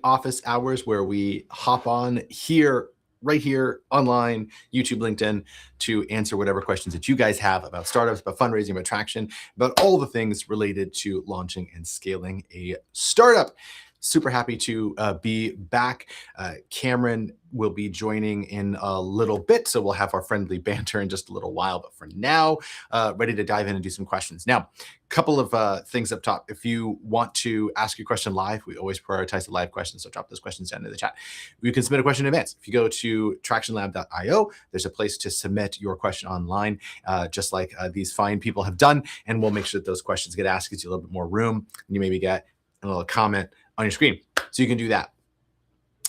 office hours where we hop on here, right here, online, YouTube, LinkedIn, to answer whatever questions that you guys have about startups, about fundraising, about traction, about all the things related to launching and scaling a startup. Super happy to be back. Cameron will be joining in a little bit, so we'll have our friendly banter in just a little while. But for now, ready to dive in and do some questions. Now, couple of things up top. If you want to ask your question live, we always prioritize the live questions, so drop those questions down in the chat. You can submit a question in advance. If you go to tractionlab.io, there's a place to submit your question online, just like these fine people have done, and we'll make sure that those questions get asked, gives you a little bit more room, and you maybe get a little comment on your screen. So you can do that.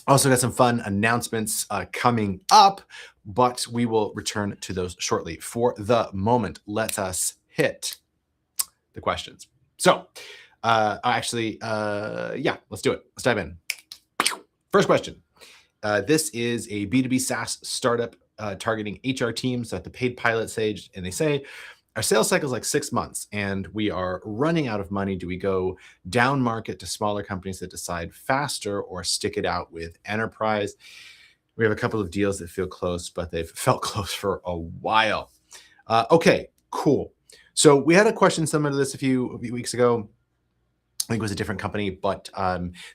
Also got some fun announcements coming up, but we will return to those shortly. For the moment, let us hit the questions. So let's do it. Let's dive in. First question. This is a B2B SaaS startup targeting HR teams at the paid pilot stage, and they say, our sales cycle is like 6 months and we are running out of money. Do we go down market to smaller companies that decide faster, or stick it out with enterprise? We have a couple of deals that feel close, but they've felt close for a while. Okay, cool. So we had a question similar to this a few weeks ago. I think it was a different company, but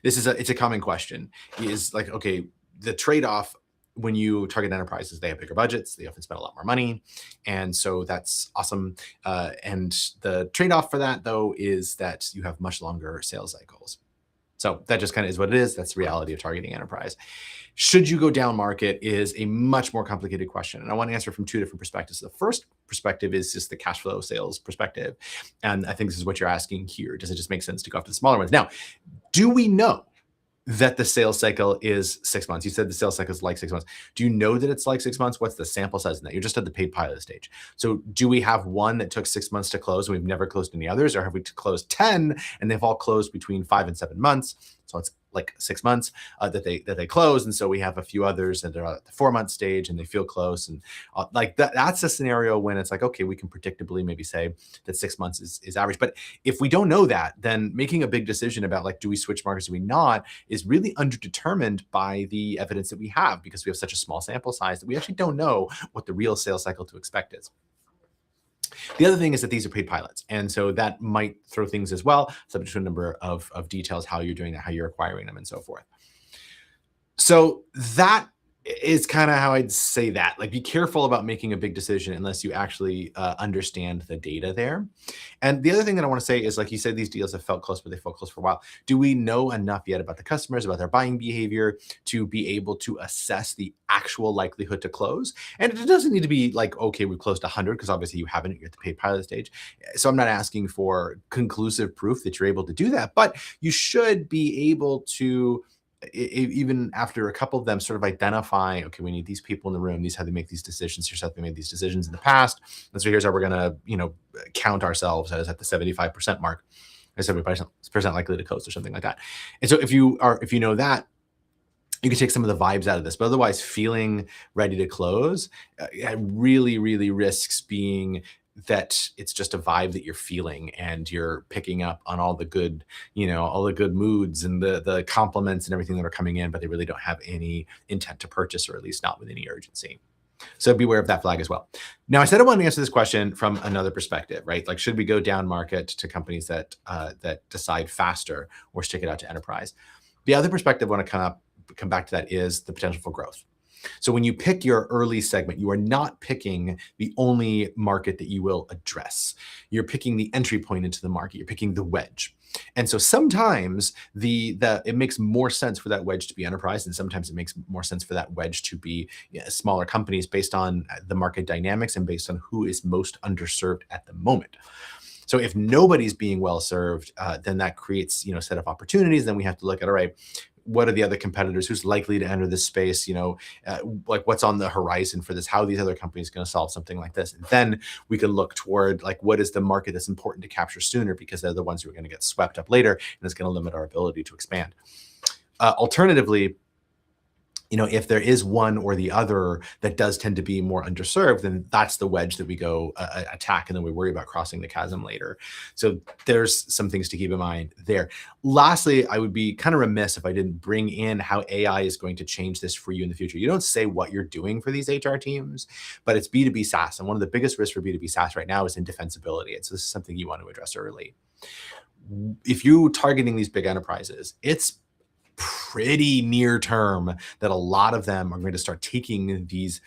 it's a common question. Is like, okay, the trade-off when you target enterprises, they have bigger budgets, they often spend a lot more money, and so that's awesome. And the trade-off for that, though, is that you have much longer sales cycles. So that just kind of is what it is. That's the reality of targeting enterprise. Should you go down market is a much more complicated question, and I want to answer from two different perspectives. The first perspective is just the cash flow sales perspective, and I think this is what you're asking here. Does it just make sense to go after the smaller ones? Now, do we know that the sales cycle is 6 months? You said the sales cycle is like 6 months. Do you know that it's like 6 months? What's the sample size in that? You're just at the paid pilot stage. So do we have one that took 6 months to close and we've never closed any others? Or have we closed 10 and they've all closed between 5 and 7 months? So it's like 6 months that they close. And so we have a few others that are at the 4-month stage and they feel close. And like that's a scenario when it's like, okay, we can predictably maybe say that 6 months is average. But if we don't know that, then making a big decision about like, do we switch markets, do we not, is really underdetermined by the evidence that we have, because we have such a small sample size that we actually don't know what the real sales cycle to expect is. The other thing is that these are paid pilots, and so that might throw things as well, subject to a number of details, how you're doing that, how you're acquiring them, and so forth. So that is kind of how I'd say that. Like, be careful about making a big decision unless you actually understand the data there. And the other thing that I want to say is, like you said, these deals have felt close, but they felt close for a while. Do we know enough yet about the customers, about their buying behavior, to be able to assess the actual likelihood to close? And it doesn't need to be like, okay, we've closed 100, because obviously you haven't. You're at the paid pilot stage. So I'm not asking for conclusive proof that you're able to do that, but you should be able to, even after a couple of them, sort of identify, okay, we need these people in the room. These how they make these decisions. Here's how they made these decisions in the past. And so here's how we're going to, count ourselves as at the 75% mark, or 75% likely to close, or something like that. And so if you know that, you can take some of the vibes out of this. But otherwise, feeling ready to close really, really risks being that it's just a vibe that you're feeling, and you're picking up on all the good, all the good moods and the compliments and everything that are coming in, but they really don't have any intent to purchase, or at least not with any urgency. So beware of that flag as well. Now, I said I wanted to answer this question from another perspective, right? Like, should we go down market to companies that decide faster, or stick it out to enterprise? The other perspective I want to come back to that is the potential for growth. So when you pick your early segment, you are not picking the only market that you will address. You're picking the entry point into the market. You're picking the wedge. And so sometimes it makes more sense for that wedge to be enterprise, and sometimes it makes more sense for that wedge to be smaller companies, based on the market dynamics and based on who is most underserved at the moment. So if nobody's being well served, then that creates a set of opportunities. Then we have to look at, all right, what are the other competitors? Who's likely to enter this space? Like, what's on the horizon for this? How are these other companies going to solve something like this? And then we can look toward, like, what is the market that's important to capture sooner, because they're the ones who are going to get swept up later, and it's going to limit our ability to expand. Alternatively, if there is one or the other that does tend to be more underserved, then that's the wedge that we go attack, and then we worry about crossing the chasm later. So there's some things to keep in mind there. Lastly, I would be kind of remiss if I didn't bring in how AI is going to change this for you in the future. You don't say what you're doing for these HR teams, but it's B2B SaaS. And one of the biggest risks for B2B SaaS right now is indefensibility. And so this is something you want to address early. If you're targeting these big enterprises, it's pretty near term that a lot of them are going to start taking these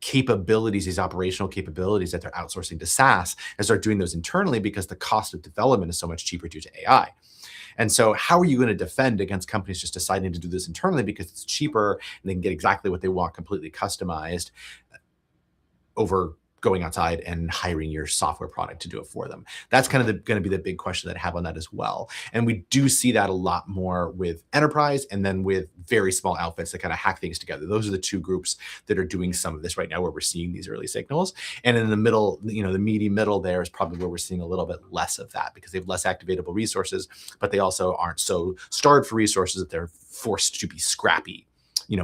capabilities, these operational capabilities that they're outsourcing to SaaS, and start doing those internally because the cost of development is so much cheaper due to AI. And so how are you going to defend against companies just deciding to do this internally because it's cheaper and they can get exactly what they want completely customized over going outside and hiring your software product to do it for them? That's kind of going to be the big question that I have on that as well. And we do see that a lot more with enterprise and then with very small outfits that kind of hack things together. Those are the two groups that are doing some of this right now where we're seeing these early signals. And in the middle, the meaty middle there is probably where we're seeing a little bit less of that because they have less activatable resources, but they also aren't so starved for resources that they're forced to be scrappy,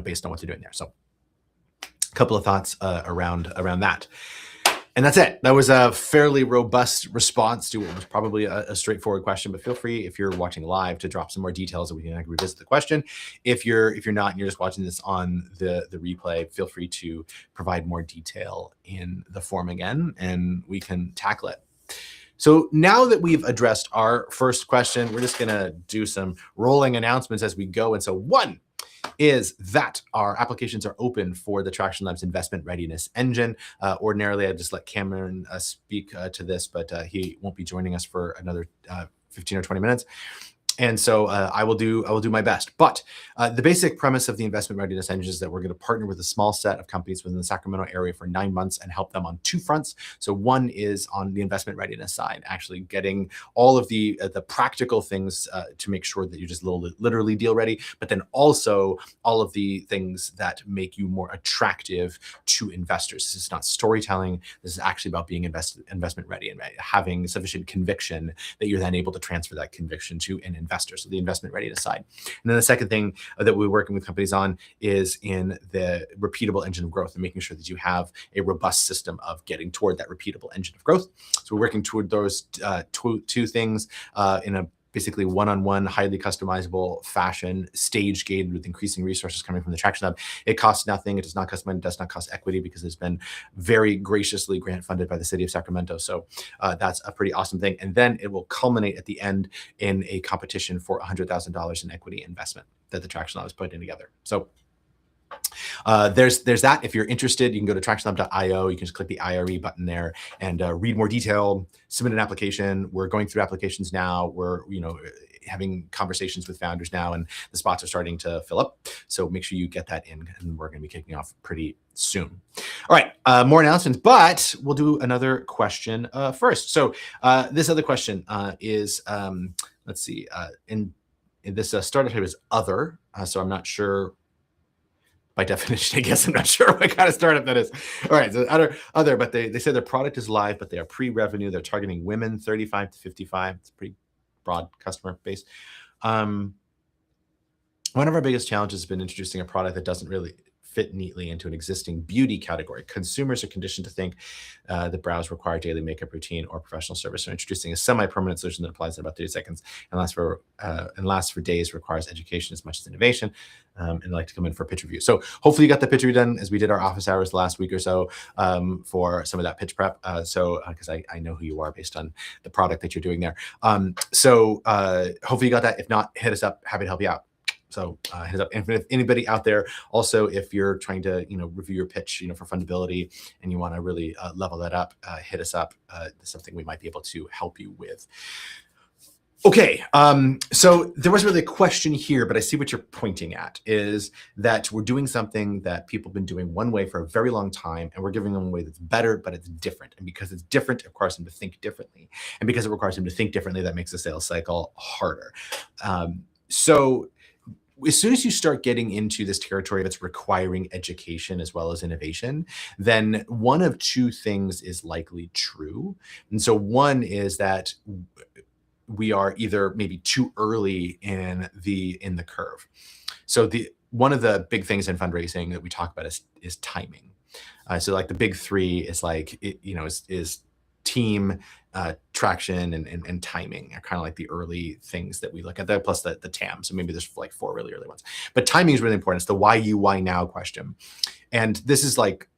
based on what they're doing there. So a couple of thoughts around that. And that's it. That was a fairly robust response to what was probably a straightforward question, but feel free, if you're watching live, to drop some more details and we can revisit the question. If you're not and you're just watching this on the replay, feel free to provide more detail in the form again and we can tackle it. So now that we've addressed our first question, we're just going to do some rolling announcements as we go. And so one is that our applications are open for the Traction Labs Investment Readiness Engine. Ordinarily, I'd just let Cameron speak to this, but he won't be joining us for another 15 or 20 minutes. And so I will do my best. But the basic premise of the investment readiness engine is that we're going to partner with a small set of companies within the Sacramento area for 9 months and help them on two fronts. So one is on the investment readiness side, actually getting all of the practical things to make sure that you're just literally deal ready, but then also all of the things that make you more attractive to investors. This is not storytelling. This is actually about being investment ready and having sufficient conviction that you're then able to transfer that conviction to an investor, so the investment readiness side. And then the second thing that we're working with companies on is in the repeatable engine of growth and making sure that you have a robust system of getting toward that repeatable engine of growth. So we're working toward those two things in a basically one-on-one, highly customizable fashion, stage gated with increasing resources coming from the Traction Lab. It costs nothing. It does not cost money. It does not cost equity because it's been very graciously grant funded by the city of Sacramento. So that's a pretty awesome thing. And then it will culminate at the end in a competition for $100,000 in equity investment that the Traction Lab is putting together. So there's that. If you're interested, you can go to tractionlab.io. You can just click the IRE button there and read more detail, submit an application. We're going through applications now. We're having conversations with founders now, and the spots are starting to fill up. So make sure you get that in, and we're going to be kicking off pretty soon. All right, more announcements, but we'll do another question first. So this other question is, let's see, in this startup type is other. So I'm not sure. By definition, I guess I'm not sure what kind of startup that is. All right, so other, but they say their product is live, but they are pre-revenue. They're targeting women 35 to 55. It's a pretty broad customer base. One of our biggest challenges has been introducing a product that doesn't really fit neatly into an existing beauty category. Consumers are conditioned to think that brows require daily makeup routine or professional service. So introducing a semi-permanent solution that applies in about 30 seconds and lasts for days, requires education as much as innovation, and I'd like to come in for a pitch review. So hopefully you got the pitch review done, as we did our office hours last week or so for some of that pitch prep. Because I know who you are based on the product that you're doing there. Hopefully you got that. If not, hit us up. Happy to help you out. So hit us up. And if anybody out there, also, if you're trying to, review your pitch, for fundability and you want to really level that up, hit us up. It's something we might be able to help you with. Okay, so there wasn't really a question here, but I see what you're pointing at, is that we're doing something that people have been doing one way for a very long time, and we're giving them a way that's better, but it's different. And because it's different, it requires them to think differently. And because it requires them to think differently, that makes the sales cycle harder. So as soon as you start getting into this territory that's requiring education as well as innovation, then one of two things is likely true. And so one is that we are either maybe too early in the curve. So one of the big things in fundraising that we talk about is timing. So like the big three is like, is team, traction, and timing are kind of like the early things that we look at there, plus the TAM. So maybe there's like 4 really early ones. But timing is really important. It's the why you, why now question. And this is like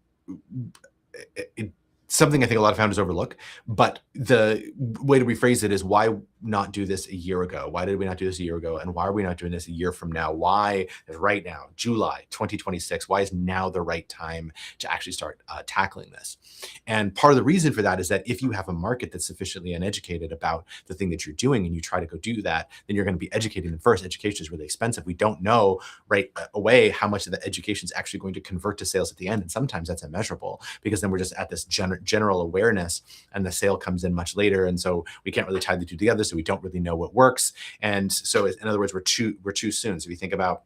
something I think a lot of founders overlook, but the way to rephrase it is, why not do this a year ago? Why did we not do this a year ago? And why are we not doing this a year from now? Why is right now, July 2026, why is now the right time to actually start tackling this? And part of the reason for that is that if you have a market that's sufficiently uneducated about the thing that you're doing and you try to go do that, then you're going to be educating them first. Education is really expensive. We don't know right away how much of the education is actually going to convert to sales at the end. And sometimes that's immeasurable, because then we're just at this general awareness and the sale comes in much later. And so we can't really tie the two together. So we don't really know what works. And so in other words, we're too soon. So if you think about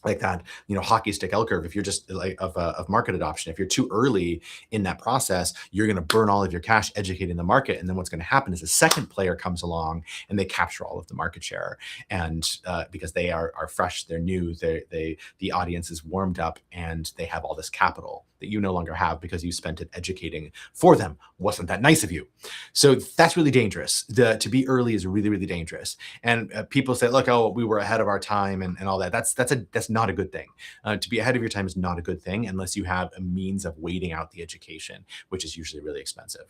like that, hockey stick L curve, if you're just like of market adoption, if you're too early in that process, you're going to burn all of your cash educating the market. And then what's going to happen is a second player comes along and they capture all of the market share. And because they are fresh, they're new, the audience is warmed up, and they have all this capital that you no longer have because you spent it educating for them. Wasn't that nice of you? So that's really dangerous. To be early is really, really dangerous. And people say, look, oh, we were ahead of our time and all that. That's not a good thing. To be ahead of your time is not a good thing unless you have a means of waiting out the education, which is usually really expensive.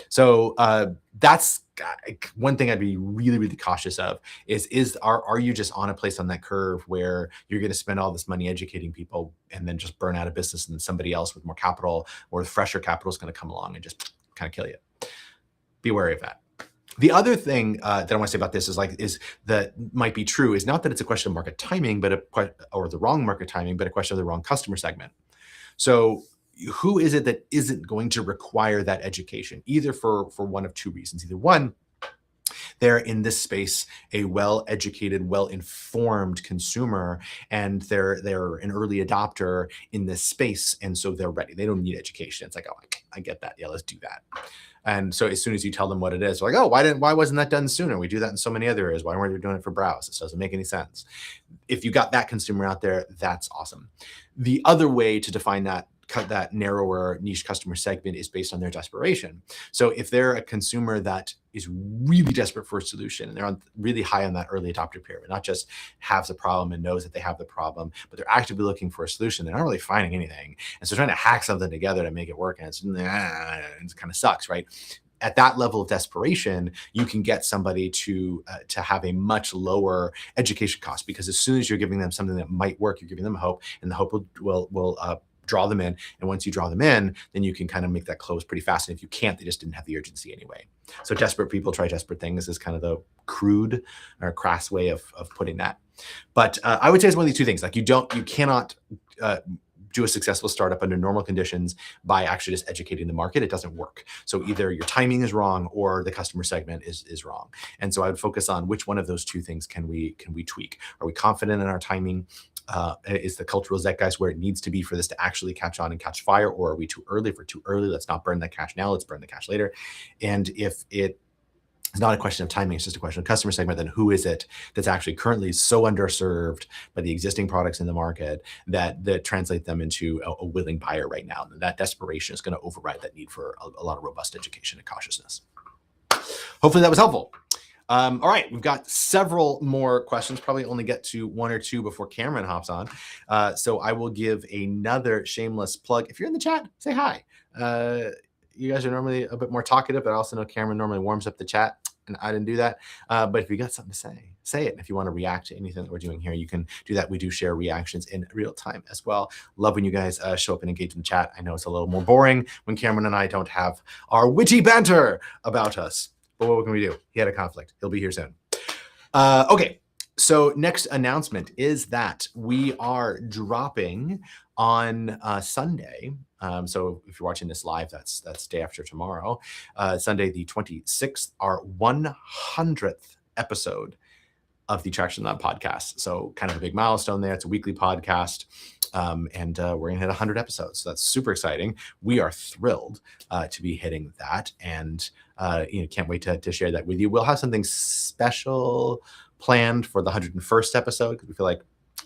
So that's one thing I'd be really, really cautious of are you just on a place on that curve where you're going to spend all this money educating people and then just burn out of business, and then somebody else with more capital or with fresher capital is going to come along and just kind of kill you. Be wary of that. The other thing that I want to say about this is that might be true is not that it's a question of market timing, or the wrong market timing, but a question of the wrong customer segment. So who is it that isn't going to require that education, either for one of two reasons? Either one, they're in this space a well-educated, well-informed consumer, and they're an early adopter in this space, and so they're ready. They don't need education. It's like, oh, I get that. Yeah, let's do that. And so as soon as you tell them what it is, they're like, oh, why wasn't that done sooner? We do that in so many other areas. Why weren't we doing it for browse? This doesn't make any sense. If you got that consumer out there, that's awesome. The other way to define that narrower niche customer segment is based on their desperation. So if they're a consumer that is really desperate for a solution, and they're really high on that early adopter pyramid, not just has a problem and knows that they have the problem, but they're actively looking for a solution, they're not really finding anything. And so trying to hack something together to make it work, and it kind of sucks, right? At that level of desperation, you can get somebody to have a much lower education cost, because as soon as you're giving them something that might work, you're giving them hope, and the hope will draw them in. And once you draw them in, then you can kind of make that close pretty fast. And if you can't, they just didn't have the urgency anyway. So desperate people try desperate things is kind of the crude or crass way of putting that. But I would say it's one of these two things. Like you cannot do a successful startup under normal conditions by actually just educating the market. It doesn't work. So either your timing is wrong or the customer segment is wrong. And so I would focus on which one of those two things can we tweak. Are we confident in our timing? Is the cultural zeitgeist where it needs to be for this to actually catch on and catch fire? Or are we too early? If we're too early, let's not burn that cash now, let's burn the cash later. And if it's not a question of timing, it's just a question of customer segment, then who is it that's actually currently so underserved by the existing products in the market that translate them into a willing buyer right now? And that desperation is going to override that need for a lot of robust education and cautiousness. Hopefully that was helpful. All right, we've got several more questions, probably only get to one or two before Cameron hops on. So I will give another shameless plug. If you're in the chat, say hi. You guys are normally a bit more talkative, but I also know Cameron normally warms up the chat, and I didn't do that. But if you got something to say it. And if you want to react to anything that we're doing here, you can do that. We do share reactions in real time as well. Love when you guys show up and engage in the chat. I know it's a little more boring when Cameron and I don't have our witty banter about us. But what can we do? He had a conflict. He'll be here soon. Okay, so next announcement is that we are dropping on Sunday. So if you're watching this live, that's day after tomorrow, Sunday the 26th, our 100th episode of the Traction Lab podcast. So kind of a big milestone there. It's a weekly podcast. And we're going to hit 100 episodes. So that's super exciting. We are thrilled to be hitting that. And can't wait to share that with you. We'll have something special planned for the 101st episode, because we feel like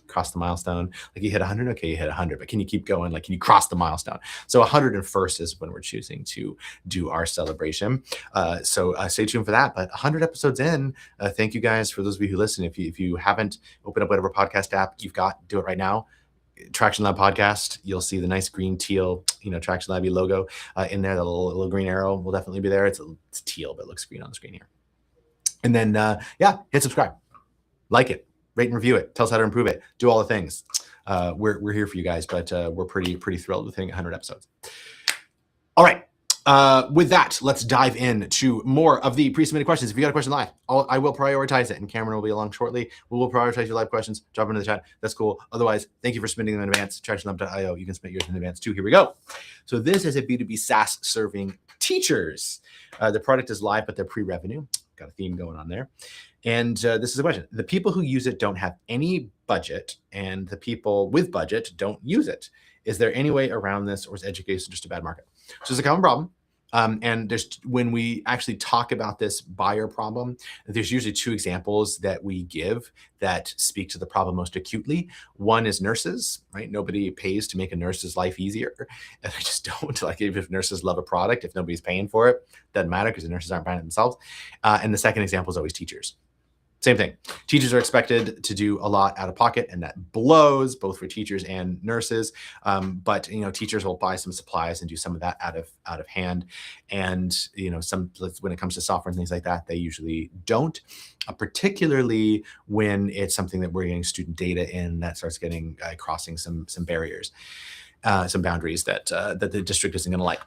cross the milestone. Like you hit 100, okay, you hit 100, but can you keep going? Like, can you cross the milestone? So 101st is when we're choosing to do our celebration. So stay tuned for that. But 100 episodes in, thank you guys for those of you who listen. If you haven't opened up whatever podcast app you've got, do it right now. Traction Lab podcast, you'll see the nice green teal, Traction Lab logo in there. The little green arrow will definitely be there. It's teal, but it looks green on the screen here. And then, hit subscribe, like it, rate and review it, tell us how to improve it, do all the things. We're here for you guys, but we're pretty thrilled with hitting 100 episodes. All right. With that, let's dive into more of the pre-submitted questions. If you got a question live, I will prioritize it, and Cameron will be along shortly. We will prioritize your live questions. Drop into the chat. That's cool. Otherwise, thank you for submitting them in advance. TractionLab.io. You can submit yours in advance too. Here we go. So this is a B2B SaaS serving teachers. The product is live, but they're pre-revenue. Got a theme going on there. And this is a question. The people who use it don't have any budget, and the people with budget don't use it. Is there any way around this, or is education just a bad market? So it's a common problem. And when we actually talk about this buyer problem, there's usually two examples that we give that speak to the problem most acutely. One is nurses, right? Nobody pays to make a nurse's life easier. And I just don't. Like, even if nurses love a product, if nobody's paying for it, doesn't matter because the nurses aren't buying it themselves. And the second example is always teachers. Same thing. Teachers are expected to do a lot out of pocket, and that blows both for teachers and nurses. But teachers will buy some supplies and do some of that out of hand. And some, when it comes to software and things like that, they usually don't. Particularly when it's something that we're getting student data in that starts getting crossing some barriers, some boundaries that the district isn't going to like.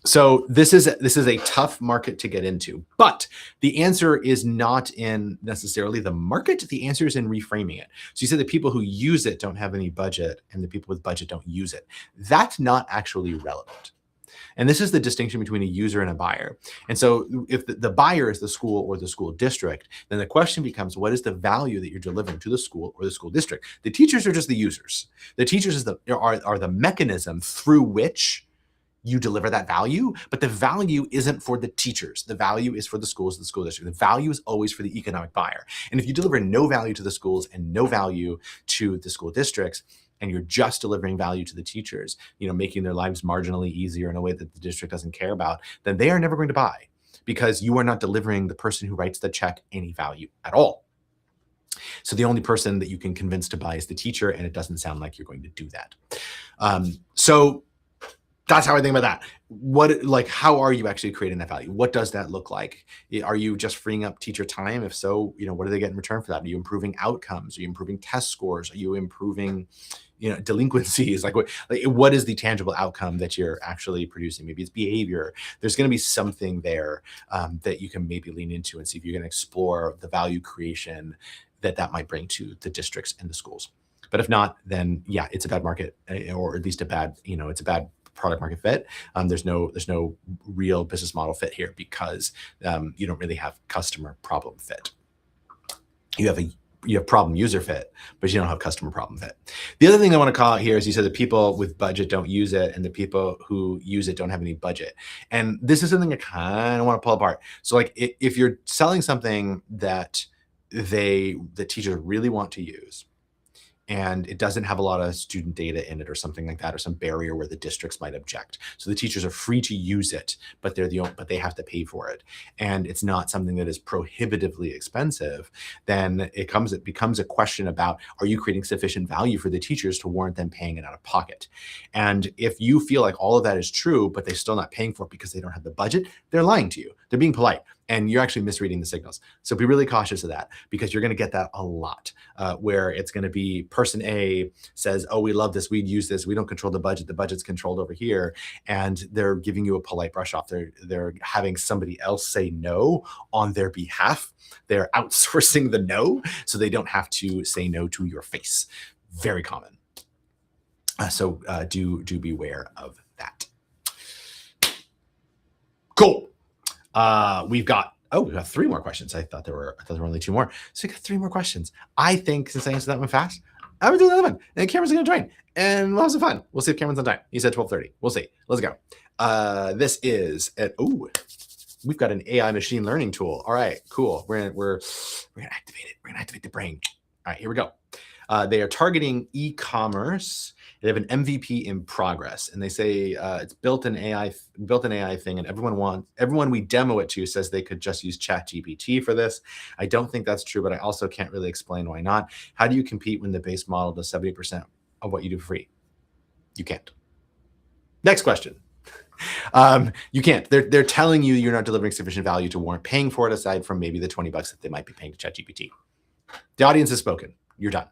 So this is a tough market to get into, but the answer is not in necessarily the market. The answer is in reframing it. So you said the people who use it don't have any budget, and the people with budget don't use it. That's not actually relevant. And this is the distinction between a user and a buyer. And so if the buyer is the school or the school district, then the question becomes, what is the value that you're delivering to the school or the school district? The teachers are just the users. The teachers are the mechanism through which you deliver that value, but the value isn't for the teachers. The value is for the schools, the school district. The value is always for the economic buyer. And if you deliver no value to the schools and no value to the school districts, and you're just delivering value to the teachers, making their lives marginally easier in a way that the district doesn't care about, then they are never going to buy, because you are not delivering the person who writes the check any value at all. So the only person that you can convince to buy is the teacher, and it doesn't sound like you're going to do that. So that's how I think about that. How are you actually creating that value? What does that look like? Are you just freeing up teacher time? If so, what do they get in return for that? Are you improving outcomes? Are you improving test scores? Are you improving, delinquencies? What is the tangible outcome that you're actually producing? Maybe it's behavior. There's going to be something there that you can maybe lean into and see if you're going to explore the value creation that might bring to the districts and the schools. But if not, then yeah, it's a bad market, or at least it's a bad product market fit. There's no real business model fit here, because you don't really have customer problem fit. You have problem user fit, but you don't have customer problem fit. The other thing I want to call out here is you said the people with budget don't use it, and the people who use it don't have any budget. And this is something I kind of want to pull apart. So if you're selling something that the teachers really want to use, and it doesn't have a lot of student data in it or something like that, or some barrier where the districts might object, so the teachers are free to use it, but but they have to pay for it, and it's not something that is prohibitively expensive, then it becomes a question about, are you creating sufficient value for the teachers to warrant them paying it out of pocket? And if you feel like all of that is true, but they're still not paying for it because they don't have the budget, they're lying to you. They're being polite, and you're actually misreading the signals. So be really cautious of that, because you're going to get that a lot, where it's going to be person A says, oh, we love this, we'd use this, we don't control the budget, the budget's controlled over here, and they're giving you a polite brush off. They're having somebody else say no on their behalf. They're outsourcing the no, so they don't have to say no to your face. Very common. So do beware of that. Cool. We've got 3 more questions. I thought there were only 2 more. So we got 3 more questions. I think, since I answered that one fast, I'm gonna do another one. And Cameron's gonna join, and we'll have some fun. We'll see if Cameron's on time. He said 12:30. We'll see. Let's go. This is we've got an AI machine learning tool. All right, cool. We're gonna activate it. We're gonna activate the brain. All right, here we go. They are targeting e-commerce. They have an MVP in progress, and they say it's built an AI thing, and everyone we demo it to says they could just use ChatGPT for this. I don't think that's true, but I also can't really explain why not. How do you compete when the base model does 70% of what you do for free? You can't. Next question. You can't. They're telling you you're not delivering sufficient value to warrant paying for it, aside from maybe the $20 that they might be paying to ChatGPT. The audience has spoken. You're done.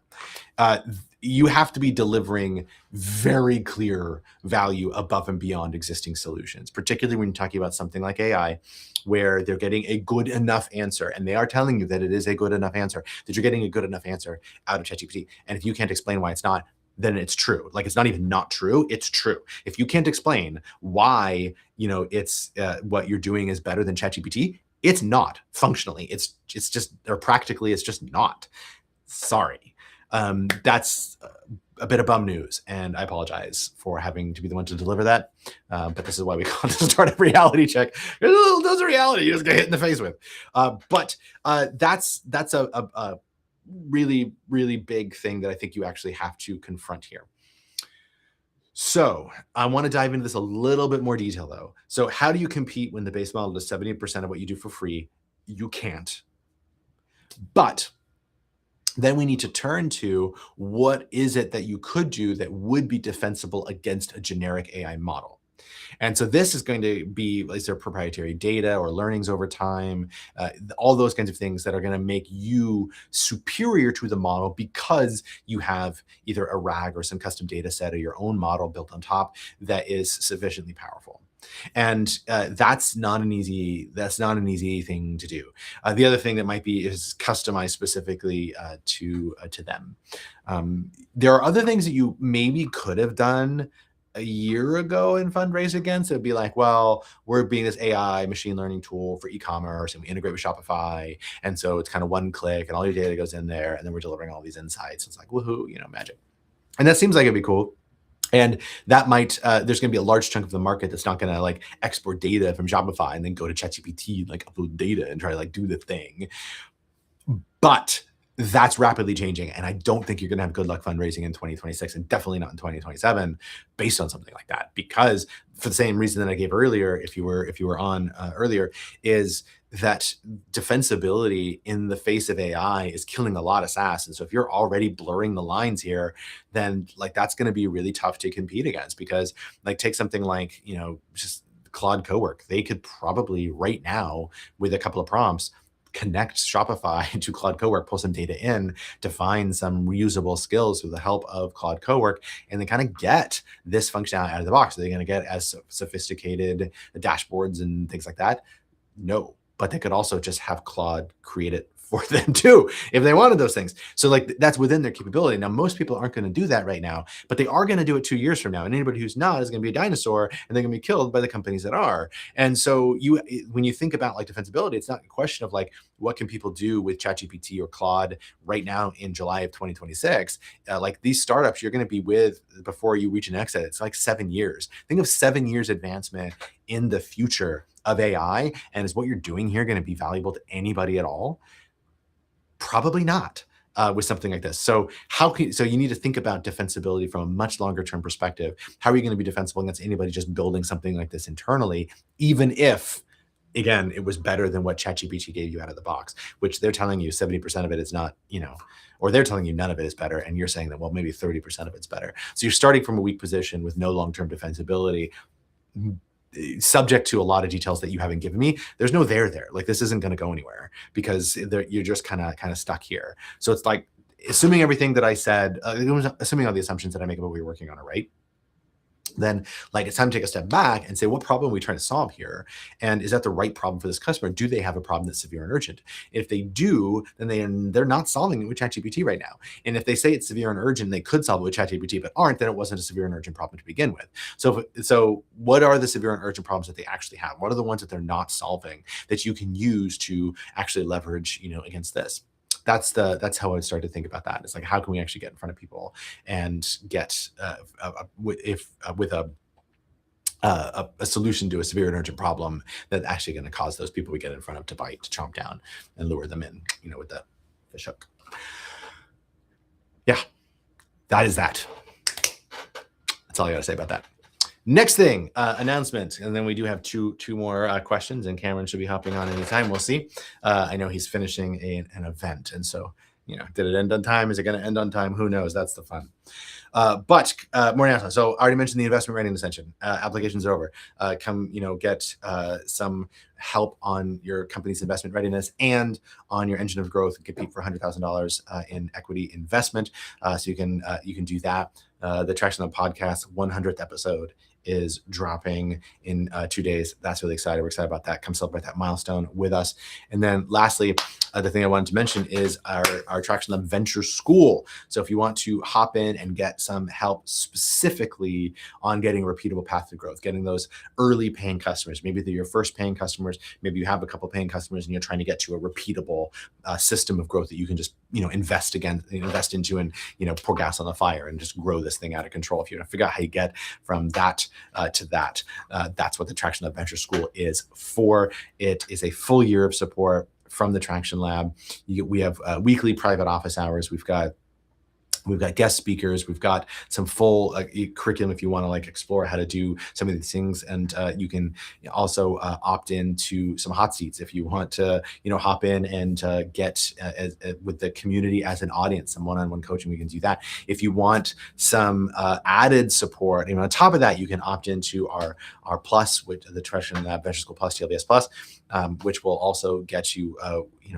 You have to be delivering very clear value above and beyond existing solutions, particularly when you're talking about something like AI, where they're getting a good enough answer, and they are telling you that it is a good enough answer, that you're getting a good enough answer out of ChatGPT. And if you can't explain why it's not, then it's true. Like, it's not even not true, it's true. If you can't explain why, it's what you're doing is better than ChatGPT, it's not functionally. It's just, or practically, it's just not. Sorry. That's a bit of bum news, and I apologize for having to be the one to deliver that. But this is why we call it a startup reality check. There's a little dose of reality you just get hit in the face with. But that's a really, really big thing that I think you actually have to confront here. So I want to dive into this a little bit more detail, though. So how do you compete when the base model does 70% of what you do for free? You can't. But then we need to turn to what is it that you could do that would be defensible against a generic AI model. And so this is going to be, is there proprietary data or learnings over time, all those kinds of things that are going to make you superior to the model because you have either a RAG or some custom data set or your own model built on top that is sufficiently powerful. And that's not an easy thing to do. The other thing that might be is customized specifically to them. There are other things that you maybe could have done a year ago in fundraise again. So it'd be like, well, we're being this AI machine learning tool for e-commerce, and we integrate with Shopify. And so it's kind of one click and all your data goes in there, and then we're delivering all these insights. It's like, woohoo, magic. And that seems like it'd be cool. And that might, there's going to be a large chunk of the market that's not going to like export data from Shopify and then go to ChatGPT and like upload data and try to like do the thing. But that's rapidly changing, and I don't think you're going to have good luck fundraising in 2026, and definitely not in 2027 based on something like that, because for the same reason that I gave earlier, if you were on earlier, is that defensibility in the face of AI is killing a lot of SaaS. And so if you're already blurring the lines here, then like that's going to be really tough to compete against, because like take something like, just Claude Cowork. They could probably right now with a couple of prompts connect Shopify to Claude Cowork, pull some data in, define some reusable skills with the help of Claude Cowork, and then kind of get this functionality out of the box. Are they going to get as sophisticated dashboards and things like that? No, but they could also just have Claude create it for them too, if they wanted those things. So like that's within their capability. Now, most people aren't going to do that right now, but they are going to do it 2 years from now. And anybody who's not is going to be a dinosaur, and they're going to be killed by the companies that are. And so when you think about like defensibility, it's not a question of like, what can people do with ChatGPT or Claude right now in July of 2026? Like these startups you're going to be with before you reach an exit, it's like 7 years. Think of 7 years advancement in the future of AI. And is what you're doing here going to be valuable to anybody at all? Probably not with something like this. So so you need to think about defensibility from a much longer term perspective. How are you going to be defensible against anybody just building something like this internally, even if, again, it was better than what ChatGPT gave you out of the box, which they're telling you 70% of it is not, or they're telling you none of it is better. And you're saying that, well, maybe 30% of it's better. So you're starting from a weak position with no long-term defensibility, subject to a lot of details that you haven't given me. There's no there. Like this isn't going to go anywhere because you're just kind of stuck here. So it's like, assuming everything that I said, assuming all the assumptions that I make about what we're working on are right, then like it's time to take a step back and say, what problem are we trying to solve here? And is that the right problem for this customer? Do they have a problem that's severe and urgent? If they do, then they're not solving it with ChatGPT right now. And if they say it's severe and urgent, they could solve it with ChatGPT, but aren't, then it wasn't a severe and urgent problem to begin with. So what are the severe and urgent problems that they actually have? What are the ones that they're not solving that you can use to actually leverage, against this? That's how I started to think about that. It's like, how can we actually get in front of people and get with a solution to a severe and urgent problem that's actually going to cause those people we get in front of to bite, to chomp down, and lure them in, with the fish hook. Yeah, that is that. That's all I got to say about that. Next thing, announcement, and then we do have two more questions, and Cameron should be hopping on anytime. We'll see. I know he's finishing an event, and so did it end on time? Is it going to end on time? Who knows? That's the fun. But more announcements. So I already mentioned the investment rating ascension. Applications are over. Come, get some help on your company's investment readiness and on your engine of growth. Compete for $100,000 in equity investment. So you can do that. The Traction Lab podcast 100th episode is dropping in 2 days. That's really exciting. We're excited about that. Come celebrate that milestone with us. And then lastly, the thing I wanted to mention is our Traction Lab Venture School. So if you want to hop in and get some help specifically on getting a repeatable path to growth, getting those early paying customers, maybe they're your first paying customers, maybe you have a couple paying customers and you're trying to get to a repeatable system of growth that you can just invest into and pour gas on the fire and just grow this thing out of control. If you want to figure out how you get from that to that, that's what the Traction Lab Venture School is for. It is a full year of support from the Traction Lab. We have weekly private office hours. We've got guest speakers. We've got some full curriculum if you want to explore how to do some of these things. And you can also opt into some hot seats if you want to, hop in and get with the community as an audience, some one-on-one coaching. We can do that. If you want some added support, on top of that, you can opt into our plus, with the Traction Lab Venture School Plus, TLBS Plus, which will also get you,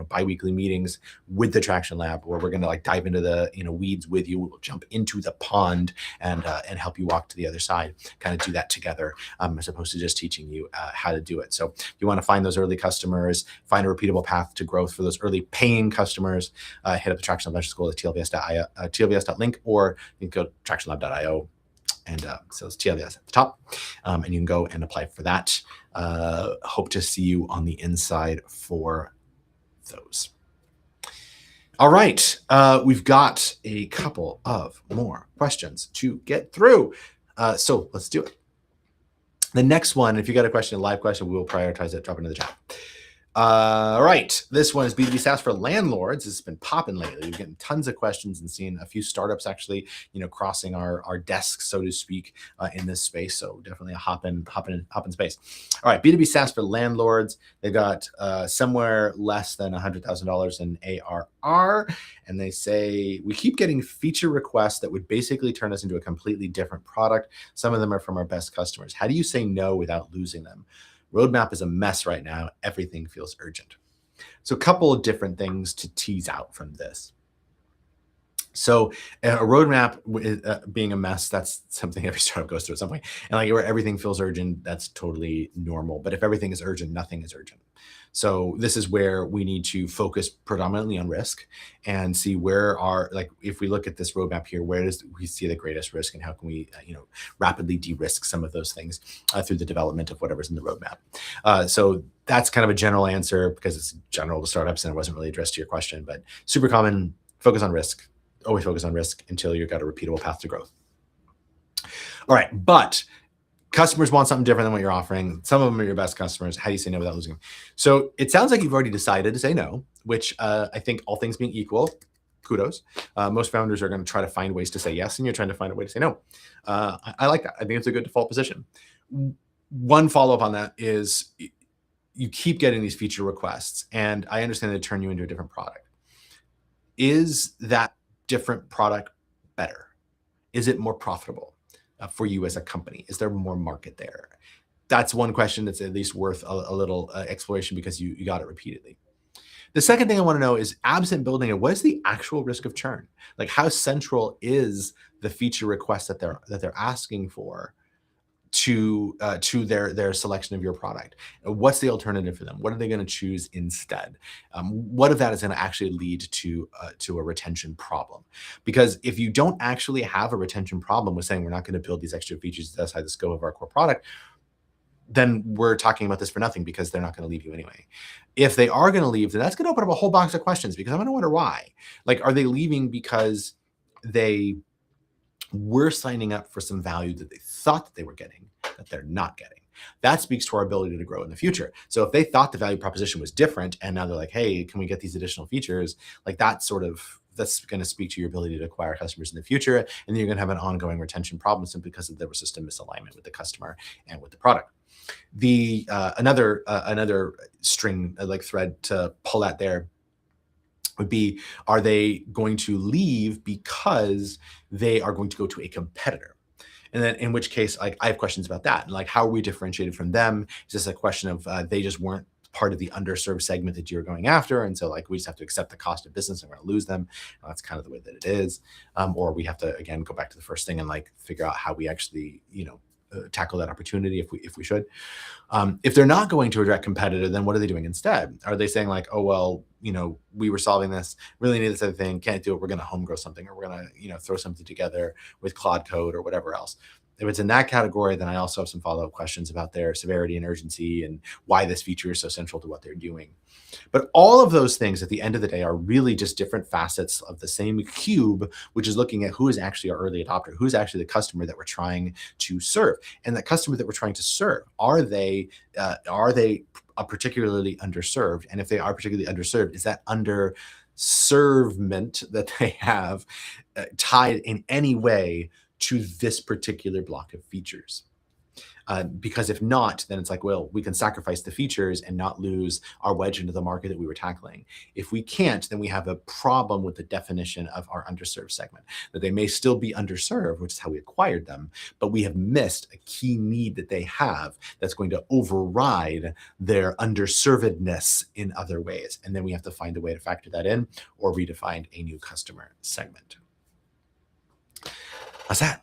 bi-weekly meetings with the Traction Lab, where we're going to dive into the weeds with you. We'll jump into the pond and help you walk to the other side. Kind of do that together, as opposed to just teaching you how to do it. So if you want to find those early customers, find a repeatable path to growth for those early paying customers, hit up the Traction Lab Venture School at tlbs.link, or you can go to tractionlab.io. And so it's TLBS at the top, and you can go and apply for that. Hope to see you on the inside for those. All right, we've got a couple of more questions to get through, so let's do it. The next one, if you got a question, a live question, we will prioritize it. Drop it into the chat. All right, this one is B2B SaaS for landlords. It's been popping lately. We're getting tons of questions and seeing a few startups actually, crossing our desks, so to speak, in this space. So definitely a hop in space. All right, B2B SaaS for landlords. They got somewhere less than $100,000 in ARR, and they say we keep getting feature requests that would basically turn us into a completely different product. Some of them are from our best customers. How do you say no without losing them? Roadmap is a mess right now. Everything feels urgent. So a couple of different things to tease out from this. So a roadmap being a mess, that's something every startup goes through at some point. And where everything feels urgent, that's totally normal. But if everything is urgent, nothing is urgent. So this is where we need to focus predominantly on risk and see where if we look at this roadmap here, where does we see the greatest risk, and how can we, rapidly de-risk some of those things through the development of whatever's in the roadmap. So that's kind of a general answer because it's general to startups and it wasn't really addressed to your question, but super common. Focus on risk. Always focus on risk until you've got a repeatable path to growth. All right, but customers want something different than what you're offering. Some of them are your best customers. How do you say no without losing them? So it sounds like you've already decided to say no, which I think all things being equal, kudos. Most founders are going to try to find ways to say yes, and you're trying to find a way to say no. I like that. I think it's a good default position. One follow-up on that is you keep getting these feature requests, and I understand they turn you into a different product. Is that different product better? Is it more profitable for you as a company? Is there more market there? That's one question that's at least worth a little exploration, because you got it repeatedly. The second thing I want to know is, absent building it, what is the actual risk of churn? How central is the feature request that they're asking for to their selection of your product? What's the alternative for them? What are they going to choose instead? What if that is going to actually lead to a retention problem? Because if you don't actually have a retention problem with saying we're not going to build these extra features outside the scope of our core product, then we're talking about this for nothing, because they're not going to leave you anyway. If they are going to leave, then that's going to open up a whole box of questions, because I'm going to wonder why. Are they leaving because they were signing up for some value that they thought that they were getting that they're not getting? That speaks to our ability to grow in the future. So if they thought the value proposition was different, and now they're like, hey, can we get these additional features? That sort of that's going to speak to your ability to acquire customers in the future, and then you're going to have an ongoing retention problem simply because there was just a misalignment with the customer and with the product. The another string like thread to pull at there would be, are they going to leave because they are going to go to a competitor? And then in which case, like, I have questions about that. And like, how are we differentiated from them? Is this a question of they just weren't part of the underserved segment that you're going after? And so like, we just have to accept the cost of business and we're going to lose them. And that's kind of the way that it is. Or we have to, again, go back to the first thing and like figure out how we actually, tackle that opportunity if we should. If they're not going to a direct competitor, then what are they doing instead? Are they saying like, oh, well, we were solving this, really need this other thing, can't do it, we're going to home grow something, or we're going to, throw something together with Claude Code or whatever else? If it's in that category, then I also have some follow-up questions about their severity and urgency and why this feature is so central to what they're doing. But all of those things at the end of the day are really just different facets of the same cube, which is looking at who is actually our early adopter, who's actually the customer that we're trying to serve. And that customer that we're trying to serve, are they particularly underserved? And if they are particularly underserved, is that underservement that they have tied in any way to this particular block of features? Because if not, then it's like, well, we can sacrifice the features and not lose our wedge into the market that we were tackling. If we can't, then we have a problem with the definition of our underserved segment, that they may still be underserved, which is how we acquired them, but we have missed a key need that they have that's going to override their underservedness in other ways. And then we have to find a way to factor that in or redefine a new customer segment. That's that.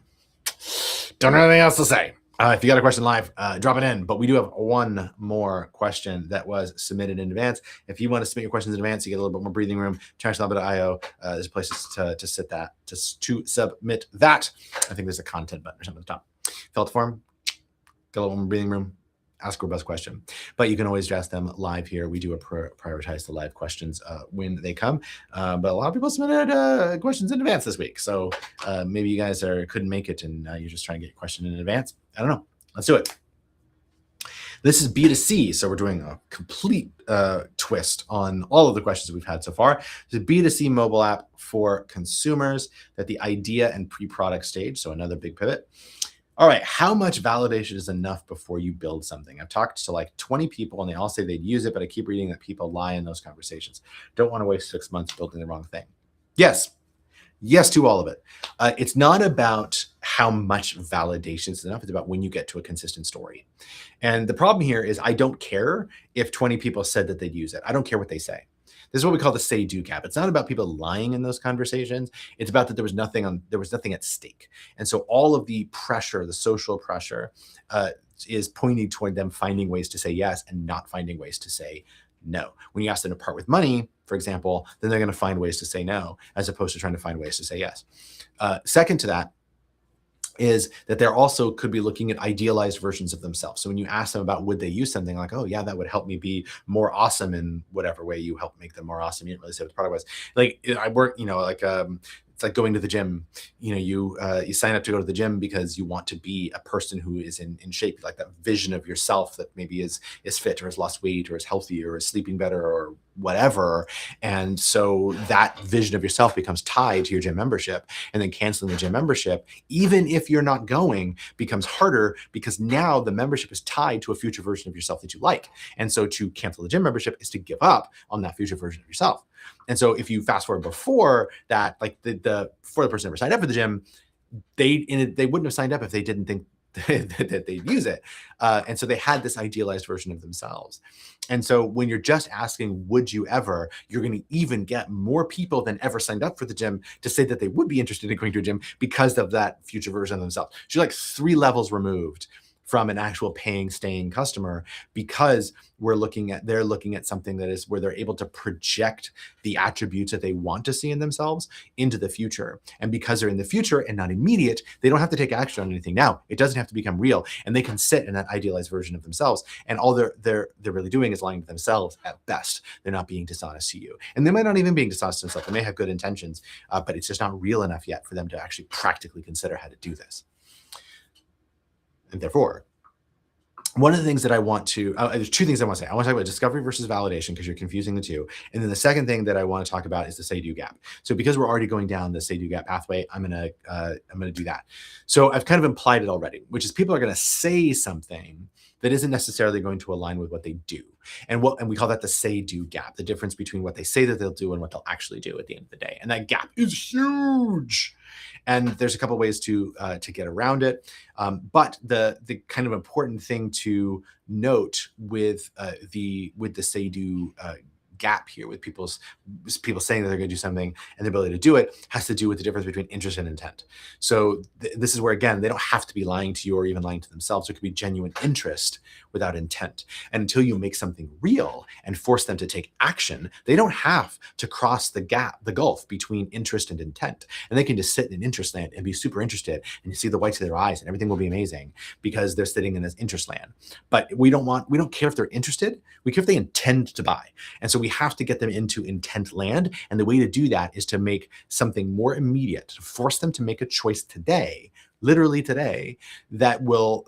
Don't have anything else to say. If you got a question live, drop it in. But we do have one more question that was submitted in advance. If you want to submit your questions in advance, you get a little bit more breathing room. Trashllab.io. There's places to submit that. I think there's a content button or something at the top. Fill out the form. Get a little more breathing room. Ask a robust question. But you can always ask them live here. We do prioritize the live questions when they come. But a lot of people submitted questions in advance this week. So maybe you guys couldn't make it and you're just trying to get your question in advance. I don't know. Let's do it. This is B2C, so we're doing a complete twist on all of the questions that we've had so far. It's a B2C mobile app for consumers at the idea and pre-product stage, so another big pivot. All right, how much validation is enough before you build something? I've talked to like 20 people and they all say they'd use it, but I keep reading that people lie in those conversations. Don't want to waste 6 months building the wrong thing. Yes to all of it. It's not about how much validation is enough. It's about when you get to a consistent story. And the problem here is I don't care if 20 people said that they'd use it. I don't care what they say. This is what we call the say-do gap. It's not about people lying in those conversations. It's about that there was nothing at stake. And so all of the pressure, the social pressure, is pointing toward them finding ways to say yes and not finding ways to say no. When you ask them to part with money, for example, then they're going to find ways to say no, as opposed to trying to find ways to say yes. Second to that is that they're also could be looking at idealized versions of themselves. So when you ask them about would they use something, like, oh yeah, that would help me be more awesome in whatever way you help make them more awesome. You didn't really say what the product was. Like I work, it's like going to the gym. You sign up to go to the gym because you want to be a person who is in shape, like that vision of yourself that maybe is fit or has lost weight or is healthy or is sleeping better or whatever. And so that vision of yourself becomes tied to your gym membership, and then canceling the gym membership, even if you're not going, becomes harder because now the membership is tied to a future version of yourself that you like. And so to cancel the gym membership is to give up on that future version of yourself. And so if you fast forward before that, like before the person ever signed up for the gym, they wouldn't have signed up if they didn't think that they'd use it. And so they had this idealized version of themselves. And so when you're just asking, would you ever, you're going to even get more people than ever signed up for the gym to say that they would be interested in going to a gym because of that future version of themselves. So you're like 3 levels removed from an actual paying, staying customer, because they're looking at something that is where they're able to project the attributes that they want to see in themselves into the future. And because they're in the future and not immediate, they don't have to take action on anything now. It doesn't have to become real, and they can sit in that idealized version of themselves. And all they're really doing is lying to themselves at best. They're not being dishonest to you, and they might not even being dishonest to themselves. They may have good intentions, but it's just not real enough yet for them to actually practically consider how to do this. And therefore, one of the things that I want to, there's two things I want to say. I want to talk about discovery versus validation because you're confusing the two. And then the second thing that I want to talk about is the say-do gap. So because we're already going down the say-do gap pathway, I'm gonna do that. So I've kind of implied it already, which is people are going to say something that isn't necessarily going to align with what they do. And we call that the say-do gap, the difference between what they say that they'll do and what they'll actually do at the end of the day. And that gap is huge. And there's a couple ways to get around it. But the kind of important thing to note with the say-do gap here, with people saying that they're going to do something and the ability to do it, has to do with the difference between interest and intent. So this is where, again, they don't have to be lying to you or even lying to themselves. It could be genuine interest without intent. And until you make something real and force them to take action, they don't have to cross the gulf between interest and intent. And they can just sit in interest land and be super interested, and you see the whites of their eyes and everything will be amazing because they're sitting in this interest land. But we don't care if they're interested. We care if they intend to buy. And so we have to get them into intent land. And the way to do that is to make something more immediate, to force them to make a choice today, literally today, that will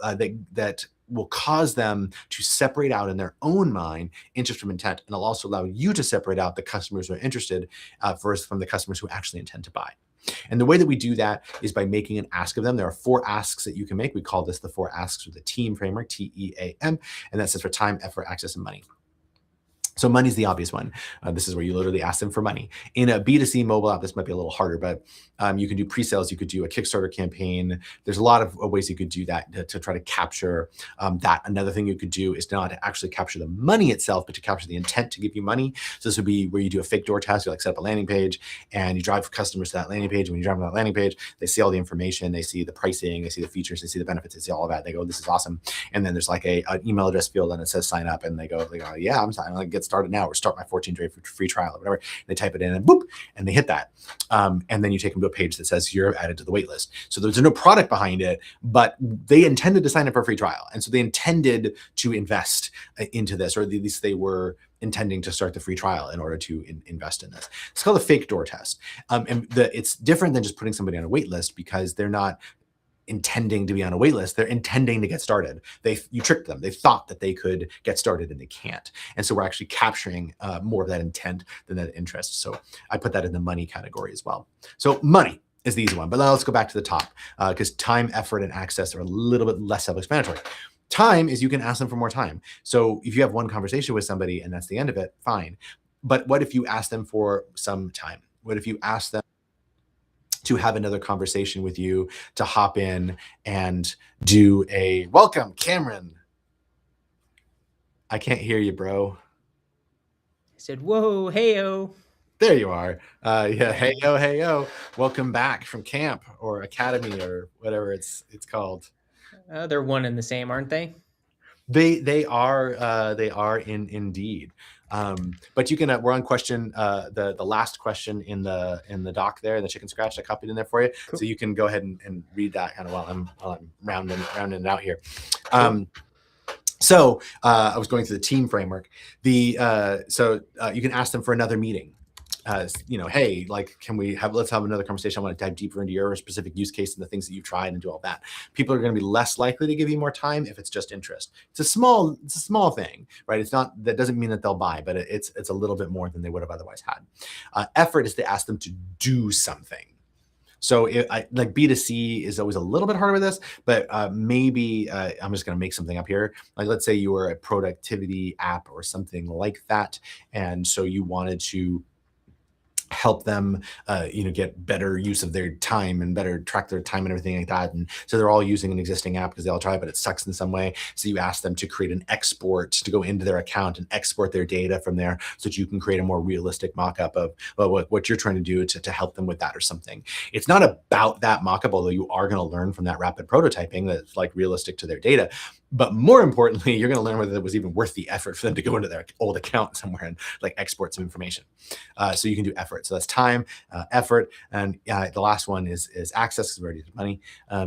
cause them to separate out in their own mind interest from intent. And it'll also allow you to separate out the customers who are interested versus from the customers who actually intend to buy. And the way that we do that is by making an ask of them. There are 4 asks that you can make. We call this the 4 asks of the TEAM framework, TEAM, and that stands for time, effort, access, and money. So money's the obvious one. This is where you literally ask them for money. In a B2C mobile app, this might be a little harder, but you can do pre-sales. You could do a Kickstarter campaign. There's a lot of ways you could do that to try to capture that. Another thing you could do is not to actually capture the money itself, but to capture the intent to give you money. So this would be where you do a fake door test. You like set up a landing page and you drive customers to that landing page. When you drive them to that landing page, they see all the information, they see the pricing, they see the features, they see the benefits, they see all of that. They go, this is awesome. And then there's like an email address field and it says sign up, and they go, yeah, I'm signing. Like, get started now, or start my 14-day free trial or whatever. They type it in and boop, and they hit that. And then you take them to a page that says you're added to the wait list. So there's no product behind it, but they intended to sign up for a free trial. And so they intended to invest into this, or at least they were intending to start the free trial in order to invest in this. It's called a fake door test. It's different than just putting somebody on a wait list, because they're not intending to be on a wait list. They're intending to get started. You tricked them. They thought that they could get started and they can't. And so we're actually capturing more of that intent than that interest. So I put that in the money category as well. So money is the easy one, but now let's go back to the top, because time, effort, and access are a little bit less self-explanatory. Time is you can ask them for more time. So if you have one conversation with somebody and that's the end of it, fine. But what if you ask them for some time? What if you ask them to have another conversation with you, to hop in and do a welcome, Cameron? I can't hear you, bro. I said, whoa, hey-o. There you are. Yeah, hey-o, hey-o. Welcome back from camp or academy or whatever it's called. They're one and the same, aren't they? They are indeed. But you can we're on question the last question in the doc there, the chicken scratch. I copied in there for you, cool. So you can go ahead and read that kind of while I'm rounding it out here. Cool. So I was going through the TEAM framework. So you can ask them for another meeting. Hey, like, let's have another conversation. I want to dive deeper into your specific use case and the things that you've tried and do all that. People are going to be less likely to give you more time if it's just interest. It's a small thing, right? That doesn't mean that they'll buy, but it's a little bit more than they would have otherwise had. Effort is to ask them to do something. So like B2C is always a little bit harder with this, but maybe I'm just going to make something up here. Like, let's say you were a productivity app or something like that. And so you wanted to help them get better use of their time and better track their time and everything like that. And so they're all using an existing app because they all try it, but it sucks in some way. So you ask them to create an export, to go into their account and export their data from there so that you can create a more realistic mock-up of what you're trying to do to help them with that or something. It's not about that mock-up, although you are going to learn from that rapid prototyping that's like realistic to their data. But more importantly, you're going to learn whether it was even worth the effort for them to go into their old account somewhere and like export some information. So you can do effort. So that's time, effort, and the last one is access, because we already did money.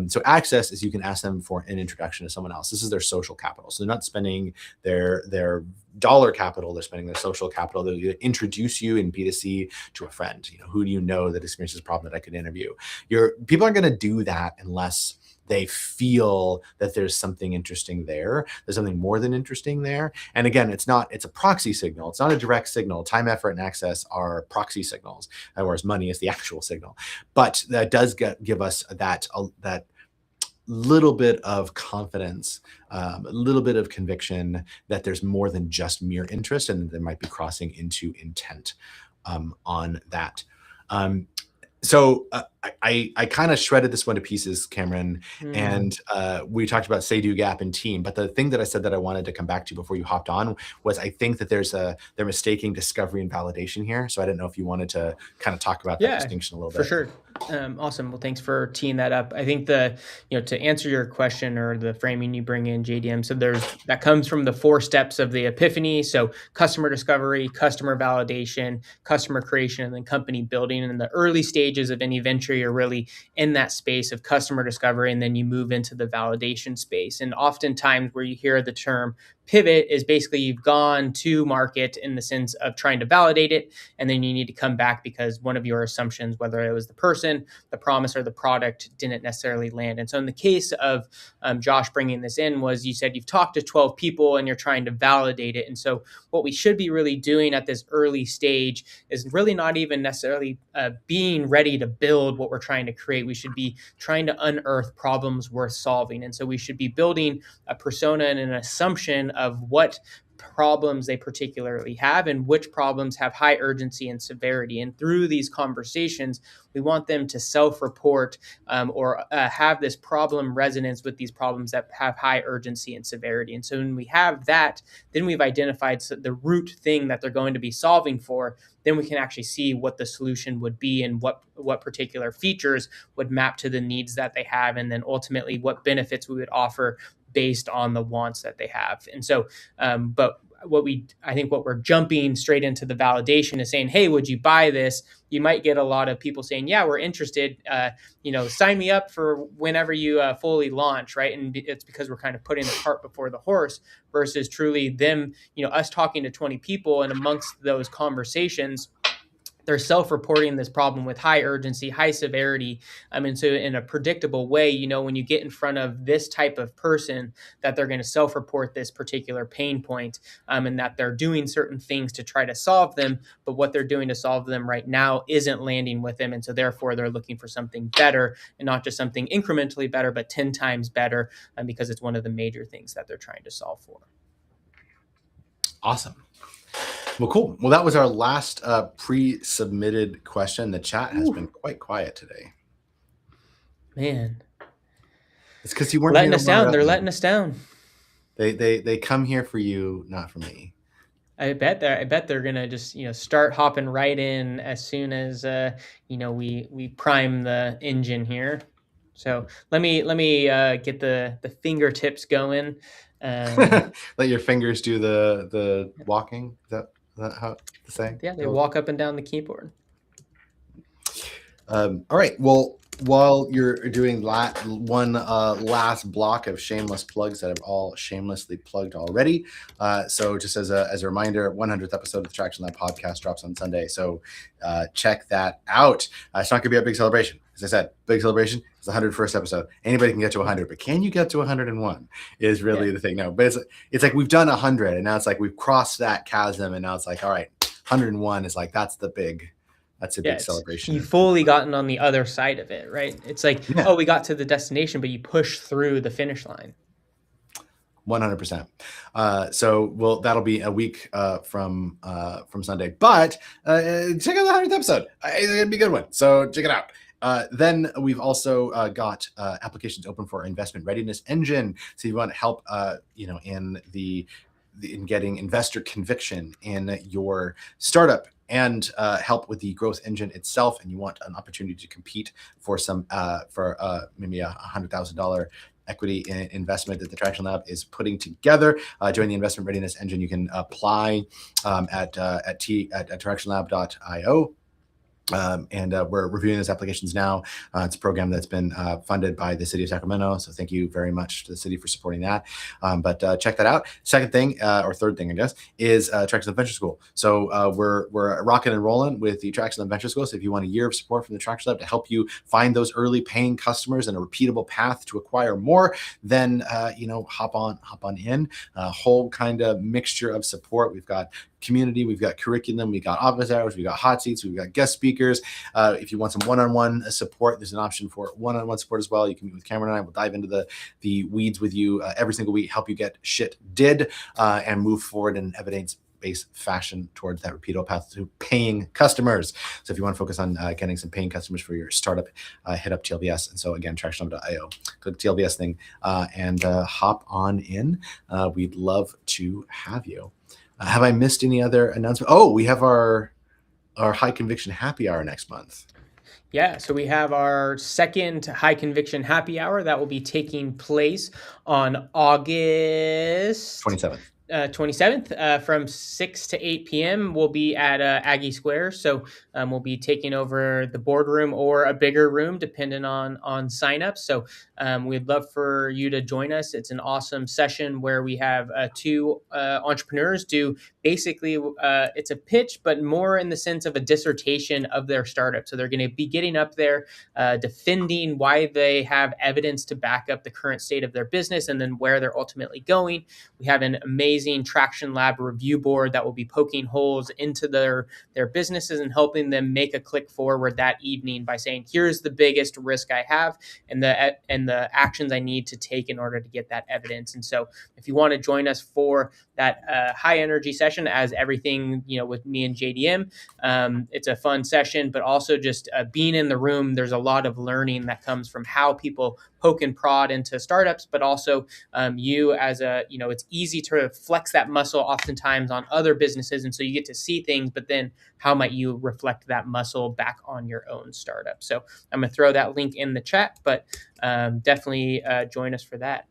So access is you can ask them for an introduction to someone else. This is their social capital. So they're not spending their dollar capital, they're spending their social capital. They'll introduce you in B2C to a friend. Who do you know that experiences a problem that I could interview? People aren't going to do that unless they feel that there's something interesting there. There's something more than interesting there. And again, it's a proxy signal. It's not a direct signal. Time, effort, and access are proxy signals, whereas money is the actual signal. But that does give us that little bit of confidence, a little bit of conviction that there's more than just mere interest, and there might be crossing into intent on that. So I kind of shredded this one to pieces, Cameron, and we talked about say, do, gap, and team. But the thing that I said that I wanted to come back to before you hopped on was I think that they're mistaking discovery and validation here. So I didn't know if you wanted to kind of talk about that distinction a little bit. For sure. Awesome. Well, thanks for teeing that up. I think to answer your question or the framing you bring in, JDM, so that comes from the 4 steps of the epiphany. So customer discovery, customer validation, customer creation, and then company building. And in the early stages of any venture, you're really in that space of customer discovery, and then you move into the validation space. And oftentimes where you hear the term pivot is basically you've gone to market in the sense of trying to validate it, and then you need to come back because one of your assumptions, whether it was the person, the promise, or the product, didn't necessarily land. And so in the case of Josh bringing this in was you said you've talked to 12 people and you're trying to validate it. And so what we should be really doing at this early stage is really not even necessarily being ready to build what we're trying to create. We should be trying to unearth problems worth solving. And so we should be building a persona and an assumption of what problems they particularly have and which problems have high urgency and severity. And through these conversations, we want them to self-report or have this problem resonance with these problems that have high urgency and severity. And so when we have that, then we've identified the root thing that they're going to be solving for. Then we can actually see what the solution would be and what particular features would map to the needs that they have, and then ultimately what benefits we would offer based on the wants that they have. And so, but I think what we're jumping straight into the validation is saying, hey, would you buy this? You might get a lot of people saying, yeah, we're interested, sign me up for whenever you fully launch, right? And it's because we're kind of putting the cart before the horse versus truly them, us talking to 20 people, and amongst those conversations, they're self-reporting this problem with high urgency, high severity. And so in a predictable way, when you get in front of this type of person, that they're going to self-report this particular pain point, and that they're doing certain things to try to solve them, but what they're doing to solve them right now isn't landing with them. And so therefore they're looking for something better, and not just something incrementally better, but 10 times better, because it's one of the major things that they're trying to solve for. Awesome. Well, cool. Well, that was our last pre-submitted question. The chat has been quite quiet today. Man, it's because you weren't letting us down. They're letting us down. They come here for you, not for me. I bet they're gonna just start hopping right in as soon as we prime the engine here. So let me get the fingertips going. Let your fingers do the walking. Is that how to say? Yeah, they walk up and down the keyboard. All right. Well, while you're doing one last block of shameless plugs that I've all shamelessly plugged already. So just as a reminder, 100th episode of the Traction Lab podcast drops on Sunday. So check that out. It's not going to be a big celebration. As I said, big celebration is the 101st episode. Anybody can get to 100, but can you get to 101 is really the thing. No, but it's like we've done 100, and now it's like we've crossed that chasm, and now it's like, all right, 101 is like, that's a big celebration. You've fully gotten on the other side of it, right? It's like, we got to the destination, but you push through the finish line. 100%. So that'll be a week from Sunday, but check out the 100th episode. It's gonna be a good one. So check it out. Then we've also got applications open for our investment readiness engine. So you want help, in getting investor conviction in your startup, and help with the growth engine itself, and you want an opportunity to compete for maybe $100,000 equity investment that the Traction Lab is putting together. Join the investment readiness engine. You can apply at tractionlab.io. And we're reviewing those applications now. It's a program that's been funded by the city of Sacramento. So thank you very much to the city for supporting that. But check that out. Second thing, or third thing, I guess, is Traction Adventure School. So we're rocking and rolling with the Traction Adventure School. So if you want a year of support from the Traction Lab to help you find those early paying customers and a repeatable path to acquire more, then hop on in. A whole kind of mixture of support. We've got community, we've got curriculum, we've got office hours, we've got hot seats, we've got guest speakers. If you want some one-on-one support, there's an option for one-on-one support as well. You can meet with Cameron and I. We'll dive into the weeds with you every single week, help you get shit did, and move forward in an evidence-based fashion towards that repeatable path to paying customers. So if you want to focus on getting some paying customers for your startup, hit up TLBS. And so again, tractionlab.io, click the TLBS thing and hop on in. We'd love to have you. Have I missed any other announcement? Oh, we have our high conviction happy hour next month. Yeah, so we have our second high conviction happy hour that will be taking place on August 27th. 27th from 6 to 8 p.m. We'll be at Aggie Square. So we'll be taking over the boardroom or a bigger room, depending on signups. So we'd love for you to join us. It's an awesome session where we have two entrepreneurs do basically it's a pitch, but more in the sense of a dissertation of their startup. So they're going to be getting up there, defending why they have evidence to back up the current state of their business and then where they're ultimately going. We have an amazing Traction Lab review board that will be poking holes into their businesses and helping them make a click forward that evening by saying, here's the biggest risk I have and the actions I need to take in order to get that evidence. And so if you want to join us for that high energy session, as everything, with me and JDM, it's a fun session, but also just being in the room, there's a lot of learning that comes from how people poke and prod into startups, but also you as it's easy to flex that muscle oftentimes on other businesses. And so you get to see things, but then how might you reflect that muscle back on your own startup? So I'm going to throw that link in the chat, but definitely join us for that.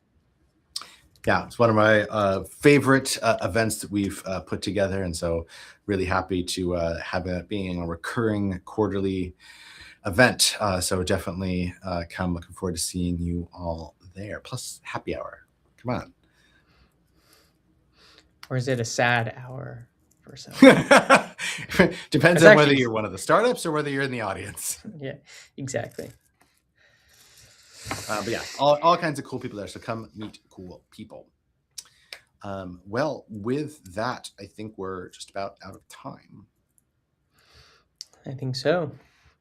Yeah, it's one of my favorite events that we've put together. And so really happy to have it being a recurring quarterly event. So definitely come. Looking forward to seeing you all there. Plus happy hour. Come on. Or is it a sad hour for some? Depends on whether you're one of the startups or whether you're in the audience. Yeah, exactly. But yeah, all kinds of cool people there. So come meet cool people. Well, with that, I think we're just about out of time. I think so.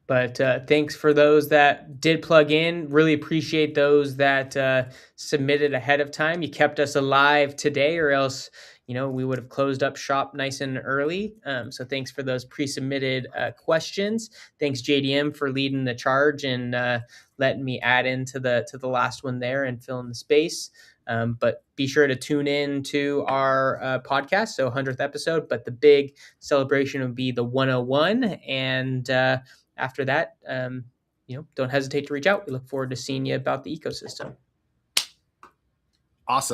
But thanks for those that did plug in. Really appreciate those that submitted ahead of time. You kept us alive today, or else, we would have closed up shop nice and early. So thanks for those pre-submitted questions. Thanks, JDM, for leading the charge and letting me add into the last one there and fill in the space. But be sure to tune in to our podcast, so 100th episode. But the big celebration would be the 101. And after that, don't hesitate to reach out. We look forward to seeing you about the ecosystem. Awesome.